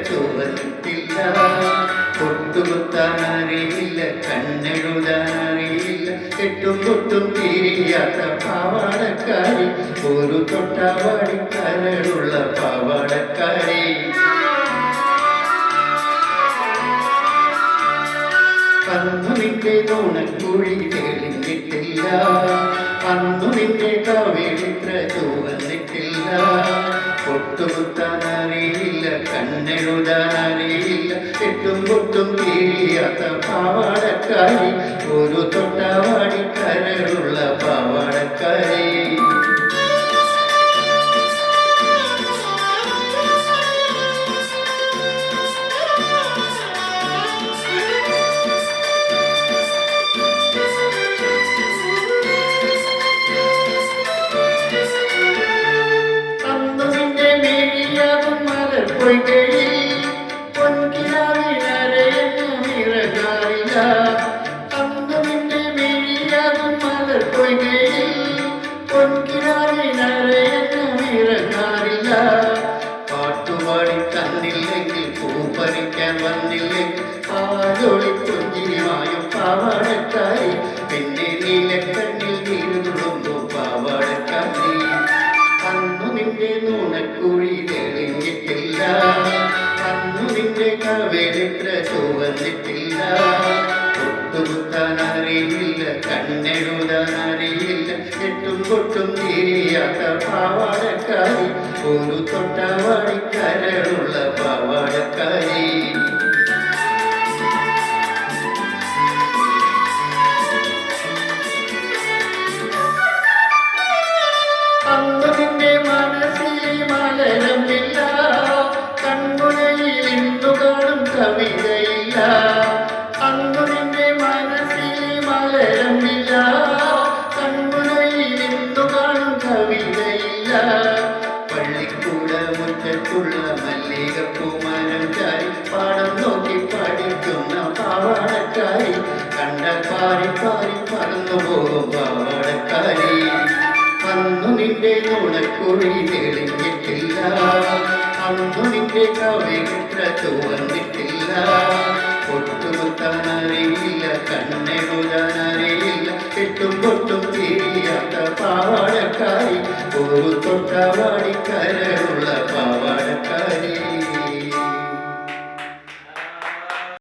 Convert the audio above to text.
ചുവന്നിട്ടില്ല. പൊട്ടുകുത്താനറിയില്ല, കണ്ണെഴുതാനറിയില്ല, കെട്ടും പൊട്ടും തിരിയാത്ത പാവാടക്കാരി, ഒരു തൊട്ടാവാടി കരടുള്ള പാവാടക്കാരി. അന്നു നിന്റെ നുണക്കുഴി തെളിഞ്ഞിട്ടില്ല, അന്നു നിന്റെ കവിളിത്ര ചുവന്നിട്ടില്ല. പൊട്ടുകുത്താനറിയില്ല, കണ്ണെഴുതാനറിയില്ല, കെട്ടും പൊട്ടും തിരിയാത്ത പാവാടക്കാരി, ഒരു തൊട്ടാവാടി കരടുള്ള പാവാടക്കാരി. പാട്ടുപാടി തന്നില്ലെങ്കിൽ, പൂപ്പറിക്കാൻ വന്നില്ലെങ്കിൽ, ആജോളി പുഞ്ചിരിമായും പാവാടക്കാരി, പിന്നെ നീലക്കണ്ണിൽ നീരുതുളുമ്പോ പാവാടക്കാരി. അന്നു നിന്റെ നുണക്കുഴി തെളിഞ്ഞിട്ടില്ല, അന്നു നിന്റെ കവിളിത്ര ചുവന്നിട്ടില്ല. പൊട്ടുകുത്താനറിയില്ല, കണ്ണെഴുതാനറിയില്ല, കെട്ടും പൊട്ടും തിരിയാത്ത പാവാടക്കാരി, ഒരു തൊട്ടാവാടി കരടുള്ള പാവാടക്കാരി. അന്നു നിന്റെ മനസ്സിൽ മലരമില്ല, കൺമുനയിൽ ഇന്നു കാണും കവിതയില്ല. അന്നു നിന്റെ മനസ്സിൽ മലരമില്ല, കൺമുനയിൽ ഇന്നു കാണും കവിതയില്ല. പള്ളിക്കൂട മുറ്റത്തുള്ള മല്ലികപ്പൂമരം ചാരി, പാടം നോക്കി പഠിക്കുന്ന പാവാടക്കാരി, കണ്ട പാരി പാരി പറന്നു പോകും പാവാടക്കാരി. അന്നു നിന്റെ നുണക്കുഴി തെളിഞ്ഞിട്ടില്ല, അന്നു നിന്റെ കവിളിത്ര ചുവന്നിട്ടില്ല. പൊട്ടുകുത്താനറിയില്ല, കണ്ണെഴുതാനറിയില്ല, കെട്ടും പൊട്ടും തിരിയാത്ത പാവാടക്കാരി, ഒരു തൊട്ടാവാടി കരടുള്ള